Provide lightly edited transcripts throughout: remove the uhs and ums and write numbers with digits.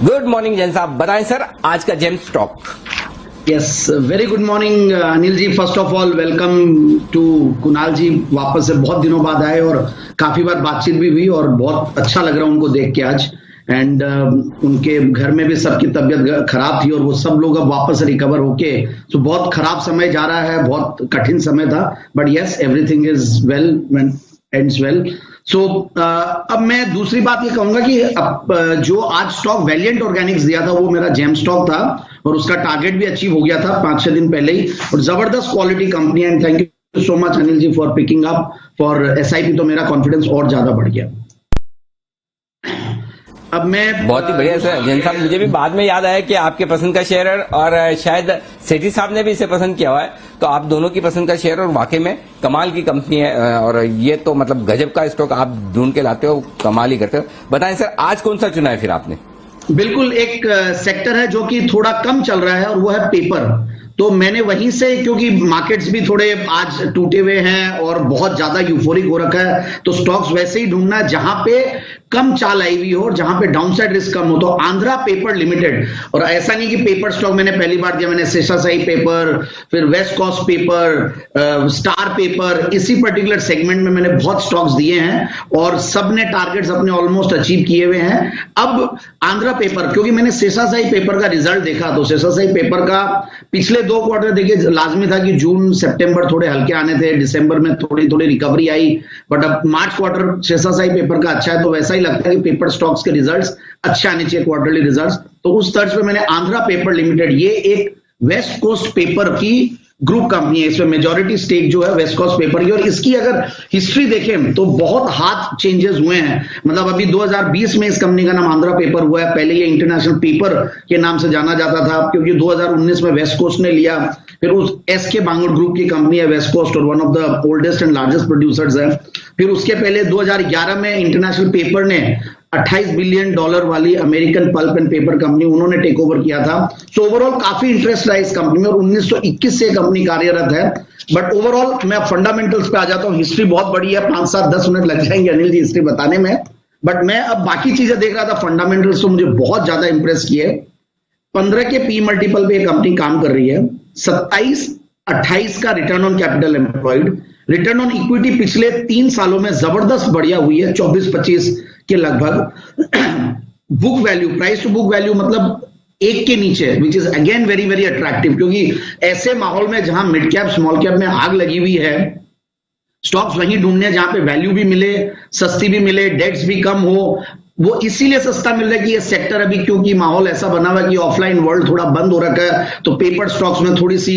Good morning Jain साहब, बताएं sir आज का gem stock. Yes, very good morning Anil ji. First of all welcome to Kunal ji, वापस से बहुत दिनों बाद आए और काफी बार बातचीत भी हुई और बहुत अच्छा लग रहा है उनको देख के आज। एंड उनके घर में भी सबकी तबीयत खराब थी और वो सब लोग अब वापस रिकवर होके, तो बहुत खराब समय जा रहा है, बहुत कठिन समय था, but yes everything is well when ends well. So अब मैं दूसरी बात ये कहूंगा कि अब जो आज स्टॉक वैलिएंट ऑर्गेनिक्स दिया था वो मेरा जेम स्टॉक था और उसका टारगेट भी अचीव हो गया था 5-6 दिन पहले ही, और जबरदस्त क्वालिटी कंपनी है। And thank you so much Anil ji for picking up for SIP, तो मेरा कॉन्फिडेंस और ज्यादा बढ़ गया। अब मैं बहुत ही बढ़िया सर जैन साहब, मुझे भी बाद में याद आया कि आपके पसंद का शेयर है और शायद सेठी साहब ने भी इसे पसंद किया हुआ है, तो आप दोनों की पसंद का शेयर और वाकई में कमाल की कंपनी है और ये तो मतलब गजब का स्टॉक आप ढूंढ के लाते हो, कमाल ही करते हो। बताएं सर आज कौन सा चुना है फिर आपने? बिल्कुल एक सेक्टर है जो कि थोड़ा कम चल रहा है और वो है पेपर। तो मैंने वहीं से, क्योंकि मार्केट्स भी थोड़े आज टूटे हुए हैं और बहुत ज्यादा यूफोरिक हो रखा है, तो स्टॉक्स वैसे ही ढूंढना है जहां पे कम चाल आई हुई हो और जहां पे डाउनसाइड रिस्क कम हो। तो आंध्रा पेपर लिमिटेड, और ऐसा नहीं कि पेपर स्टॉक मैंने पहली बार दिया, मैंने शेषाशाही पेपर, फिर West Coast paper, Star paper, इसी पर्टिकुलर सेगमेंट में मैंने बहुत स्टॉक्स दिए हैं और सबने टारगेट्स अपने ऑलमोस्ट अचीव किए हुए हैं। अब आंध्रा पेपर, क्योंकि मैंने शेषाशाही पेपर का रिजल्ट देखा, तो शेषाशाही पेपर का पिछले 2 क्वार्टर देखिए, लाजमी था कि जून सितंबर थोड़े हल्के आने थे, दिसंबर में थोड़ी थोड़ी रिकवरी आई, बट अब मार्च क्वार्टर शेषाशाही पेपर का अच्छा है, तो वैसा ही लगता है कि पेपर स्टॉक्स के रिजल्ट्स अच्छे आने चाहिए, क्वार्टरली रिजल्ट्स। तो उस तर्ज पे मैंने आंध्रा पेपर लिमिटेड, ये एक वेस्ट कोस्ट पेपर की ग्रुप कंपनी है, इसमें मेजॉरिटी स्टेक जो है वेस्ट कोस्ट पेपर की, और इसकी अगर हिस्ट्री देखें तो बहुत हाथ चेंजेस हुए हैं। मतलब अभी 2020 में इस कंपनी का नाम आंध्रा पेपर हुआ है, पहले ये इंटरनेशनल पेपर के नाम से जाना जाता था, क्योंकि 2019 में वेस्ट कोस्ट ने लिया, फिर उस एसके बांगुर ग्रुप की कंपनी है वेस्ट कोस्ट और one of the oldest and largest producers है। फिर उसके पहले 2011 में इंटरनेशनल पेपर ने $28 बिलियन वाली American pulp and paper company उन्होंने टेक ओवर किया था। सो ओवरऑल काफी इंटरेस्ट रहा इस कंपनी में और 1921 से कंपनी कार्यरत है। बट ओवरऑल मैं फंडामेंटल्स पे आ जाता हूँ, हिस्ट्री बहुत बड़ी है, 5, 7, 10 मिनट लग जाएंगे अनिल जी हिस्ट्री बताने में, बट मैं अब बाकी चीजें देख रहा था। फंडामेंटल्स तो मुझे बहुत ज्यादा इंप्रेस किए। 15 के पी मल्टीपल पे कंपनी काम कर रही है, 27-28 का return on capital employed, return on equity पिछले 3 सालों में जबरदस्त बढ़िया हुई है, 24-25 के लगभग। Book value, price to book value मतलब 1 के नीचे, which is again very very attractive, क्योंकि ऐसे माहौल में जहां मिड कैप स्मॉल कैप में आग लगी हुई है, स्टॉक्स वहीं ढूंढने जहां पे वैल्यू भी मिले, सस्ती भी मिले, डेट्स भी कम हो। वो इसीलिए सस्ता मिल रहा है कि ये सेक्टर अभी, क्योंकि माहौल ऐसा बना हुआ है कि ऑफलाइन वर्ल्ड थोड़ा बंद हो रखा है, तो पेपर स्टॉक्स में थोड़ी सी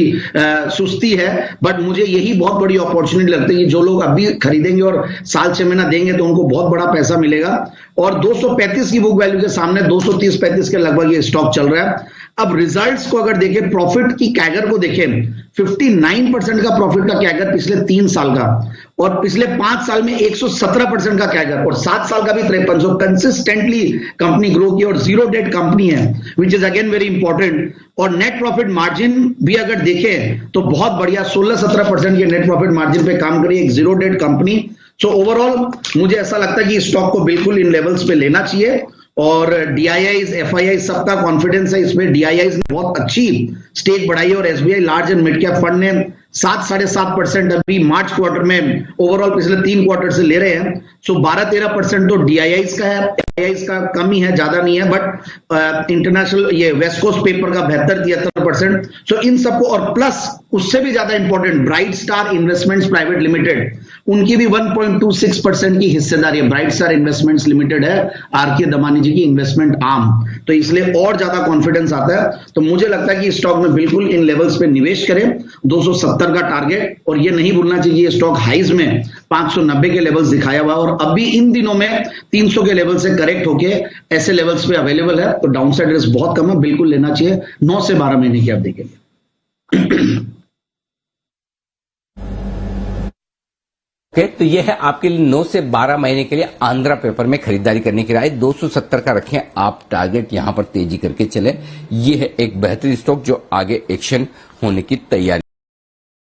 सुस्ती है। बट मुझे यही बहुत बड़ी अपॉर्चुनिटी लगती है कि जो लोग अभी खरीदेंगे और साल 6 महीना देंगे तो उनको बहुत बड़ा पैसा मिलेगा। और 235 की बुक वैल्यू के सामने 230-35 के लगभग ये स्टॉक चल रहा है। अब रिजल्ट्स को अगर देखें, प्रॉफिट की कैगर को देखें, 59% का प्रॉफिट का कैगर पिछले 3 साल का, और पिछले 5 साल में 117% का कैगर, और 7 साल का भी 53। सो कंसिस्टेंटली कंपनी ग्रो की और जीरो डेट कंपनी है, विच इज अगेन वेरी इंपॉर्टेंट। और नेट प्रॉफिट मार्जिन भी अगर देखें तो बहुत बढ़िया 16-17% के नेट प्रॉफिट मार्जिन पे काम करी एक zero debt company. So overall मुझे ऐसा लगता है कि स्टॉक को बिल्कुल इन लेवल्स पे लेना चाहिए। और DIIs, FIIs सबका कॉन्फिडेंस है इसमें। DIIs ने बहुत अच्छी स्टेक बढ़ाई है और SBI large and mid cap fund ने 7-7.5% अभी मार्च क्वार्टर में ओवरऑल पिछले 3 क्वार्टर से ले रहे हैं। सो 12-13% तो DIIs का है, FIIs का कम ही है, ज्यादा नहीं है, बट इंटरनेशनल ये वेस्ट कोस्ट पेपर का 72-73%। सो इन सबको, और प्लस उससे भी ज्यादा important bright star investments private limited, उनकी भी 1.26% की हिस्सेदारी है। ब्राइट स्टार इन्वेस्टमेंट्स लिमिटेड है RK दमानी जी की इन्वेस्टमेंट आर्म, तो इसलिए और ज्यादा कॉन्फिडेंस आता है। तो मुझे लगता है कि स्टॉक में बिल्कुल इन लेवल्स पे निवेश करें, 270 का टारगेट, और ये नहीं भूलना चाहिए ये स्टॉक हाइज में 590 के लेवल्स दिखाया हुआ है और अभी इन दिनों में 300 के लेवल से करेक्ट होके ऐसे लेवल्स पे अवेलेबल है, तो डाउनसाइड रिस्क बहुत कम है, बिल्कुल लेना चाहिए 9 से 12 महीने की अवधि के लिए। तो ये है आपके लिए 9 से 12 महीने के लिए आंध्रा पेपर में खरीदारी करने की राय। 270 का रखें आप टारगेट, यहां पर तेजी करके चले। ये है एक बेहतरीन स्टॉक जो आगे एक्शन होने की तैयारी